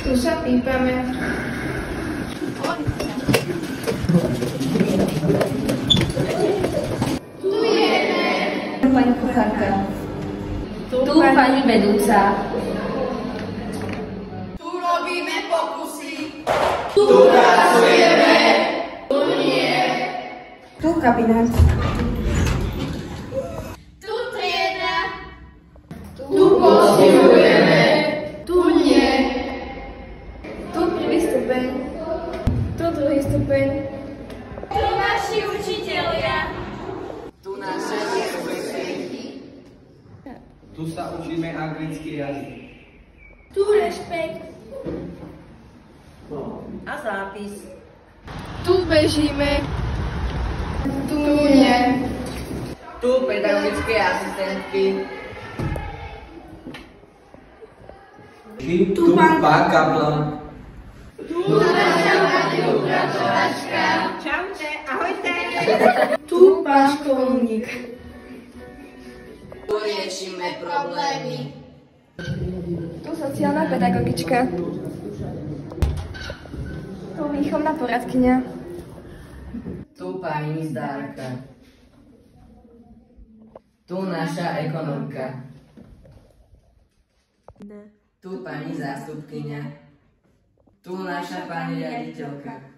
Tu sa pípame. Tu jeme. Pani kuchárka. Tu pani vedúca. Tu robíme pokusy. Tu pracujeme. Tu nie. Tu kabinát. Tu trieda. Tu postihujeme. Tu nie. Tu prvý stupeň. Tu druhý stupeň. Tu naši učitelia. Tu naše bezpečenky. Tu sa učíme anglický jazyk. Tu rešpekt. A zápis. Tu bežíme. Tu nie. Tu pedagogické asistentky. Tu pán Kaplan. Tu naša pani upratovačka. Čaute, ahojte. Tu pán školník. Tu riešime problémy. Tu sociálna pedagogička. Tu výchovná poradkyňa. Tu pani zdárka. Tu naša ekonomka. Tu pani zástupkyňa. Tu naša pani riaditeľka.